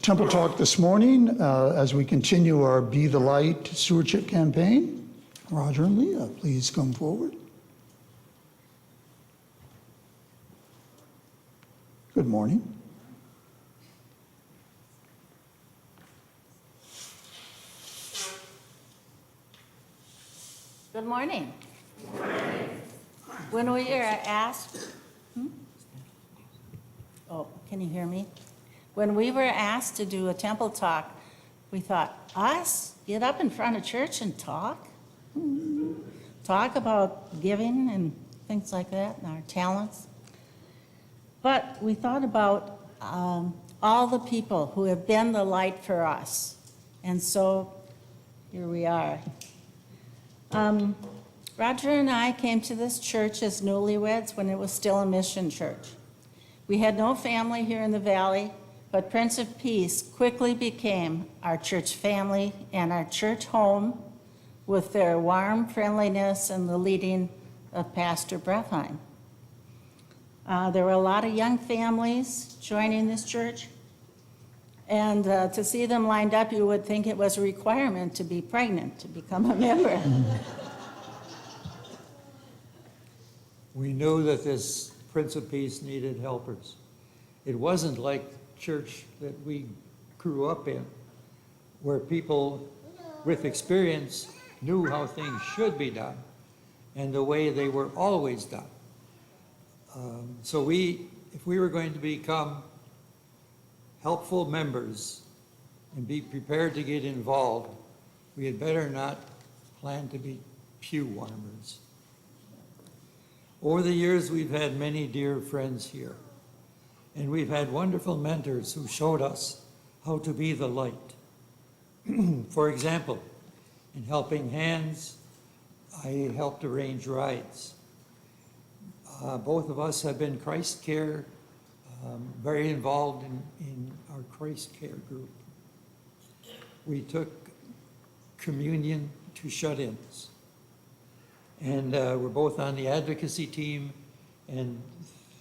Temple Talk this morning as we continue our Be the Light Stewardship campaign. Roger and Leah, please come forward. Good morning. Good morning. When we were asked, oh, can you hear me? When we were asked to do a temple talk, we thought, us? Get up in front of church and talk? Talk about giving and things like that and our talents. But we thought about all the people who have been the light for us. And so here we are. Roger and I came to this church as newlyweds when it was still a mission church. We had no family here in the valley, but Prince of Peace quickly became our church family and our church home with their warm friendliness and the leading of Pastor Brethheim. There were a lot of young families joining this church, and to see them lined up, you would think it was a requirement to be pregnant to become a member. We knew that this Prince of Peace needed helpers. It wasn't like church that we grew up in, where people with experience knew how things should be done and the way they were always done. So if we were going to become helpful members and be prepared to get involved, we had better not plan to be pew warmers. Over the years, we've had many dear friends here, and we've had wonderful mentors who showed us how to be the light. For example, in Helping Hands, I helped arrange rides. Both of us have been Christ Care, very involved in our Christ Care group. We took communion to shut-ins. And we're both on the advocacy team, and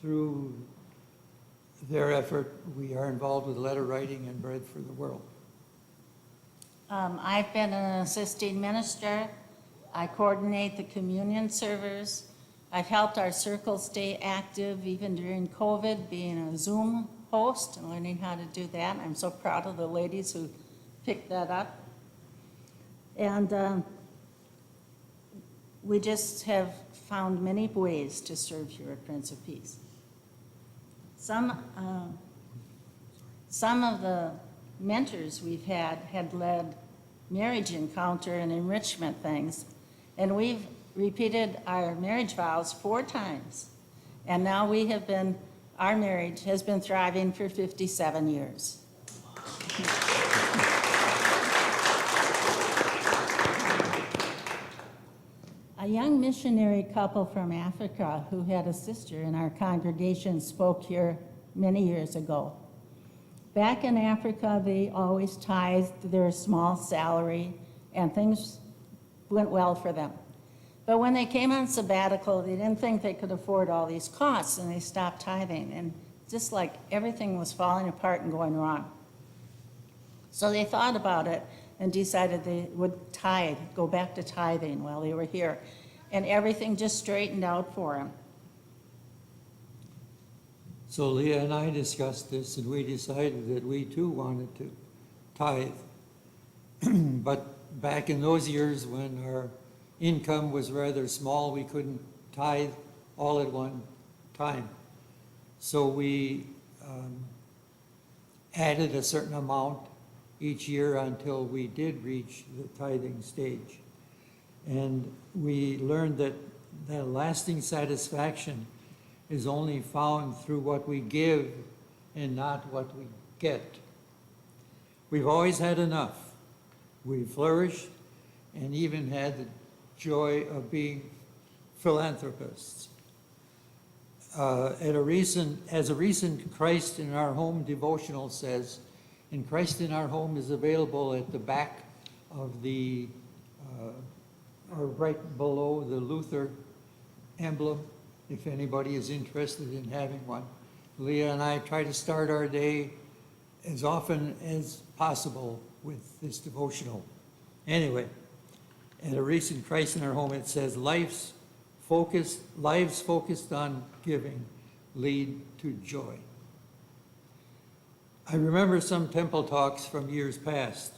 through their effort, we are involved with letter writing and Bread for the World. I've been an assisting minister. I coordinate the communion servers. I've helped our circle stay active even during COVID, being a Zoom host and learning how to do that. I'm so proud of the ladies who picked that up. And we just have found many ways to serve here at Prince of Peace. Some of the mentors we've had led marriage encounter and enrichment things, and we've repeated our marriage vows 4 times. And now our marriage has been thriving for 57 years. A young missionary couple from Africa who had a sister in our congregation spoke here many years ago. Back in Africa, they always tithed their small salary, and things went well for them. But when they came on sabbatical, they didn't think they could afford all these costs, and they stopped tithing, and just like everything was falling apart and going wrong. So they thought about it and decided they would tithe, go back to tithing while they were here. And everything just straightened out for them. So Leah and I discussed this, and we decided that we too wanted to tithe. But back in those years when our income was rather small, we couldn't tithe all at one time. So we added a certain amount each year until we did reach the tithing stage. And we learned that lasting satisfaction is only found through what we give and not what we get. We've always had enough. We've flourished and even had the joy of being philanthropists. As a recent Christ in Our Home devotional says, and Christ in Our Home is available at the back of the, or right below the Luther emblem, if anybody is interested in having one. Leah and I try to start our day as often as possible with this devotional. Anyway, at a recent Christ in Our Home, it says, lives focused on giving lead to joy. I remember some temple talks from years past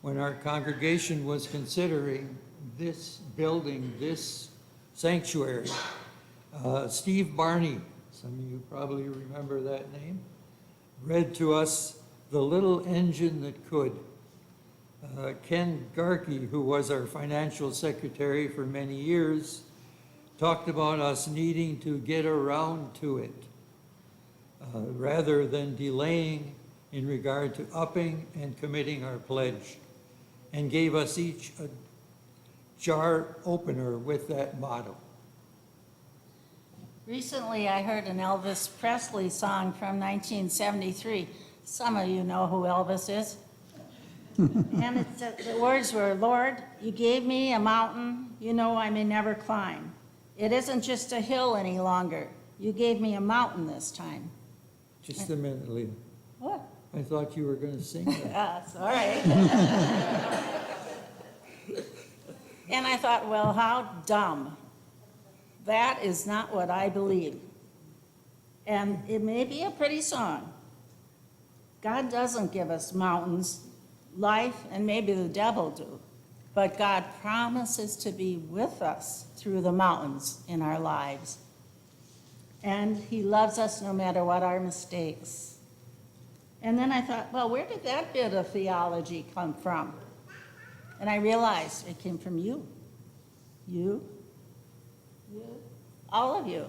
when our congregation was considering this building, this sanctuary. Steve Barney, some of you probably remember that name, read to us The Little Engine That Could. Ken Garkey, who was our financial secretary for many years, talked about us needing to get around to it rather than delaying in regard to upping and committing our pledge, and gave us each a jar opener with that motto. Recently, I heard an Elvis Presley song from 1973. Some of you know who Elvis is. And the words were, Lord, you gave me a mountain you know I may never climb. It isn't just a hill any longer. You gave me a mountain this time. Just a minute, Leah. What? I thought you were going to sing that. Yes, all right. And I thought, well, how dumb. That is not what I believe. And it may be a pretty song. God doesn't give us mountains, life, and maybe the devil do. But God promises to be with us through the mountains in our lives. And he loves us no matter what our mistakes. And then I thought, well, where did that bit of theology come from? And I realized it came from you. You, all of you.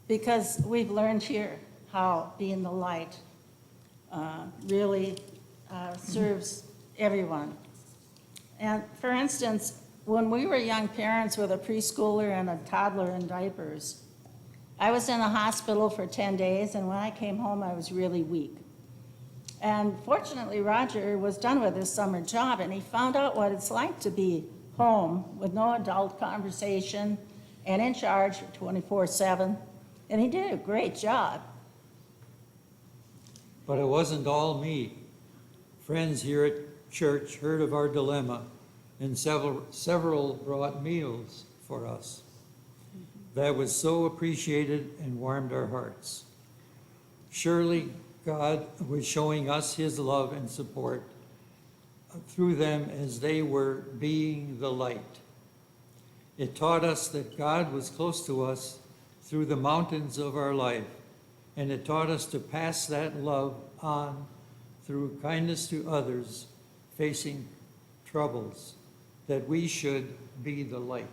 Because we've learned here how being the light really serves everyone. And for instance, when we were young parents with a preschooler and a toddler in diapers, I was in a hospital for 10 days, and when I came home, I was really weak. And fortunately, Roger was done with his summer job, and he found out what it's like to be home with no adult conversation and in charge 24/7, and he did a great job. But it wasn't all me. Friends here at church heard of our dilemma, and several brought meals for us. That was so appreciated and warmed our hearts. Surely God was showing us his love and support through them as they were being the light. It taught us that God was close to us through the mountains of our life, and it taught us to pass that love on through kindness to others facing troubles, that we should be the light.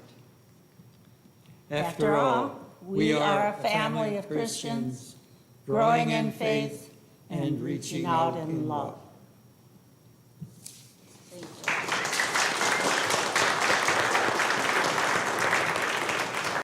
After all, we are a family of Christians growing in faith and reaching out in love.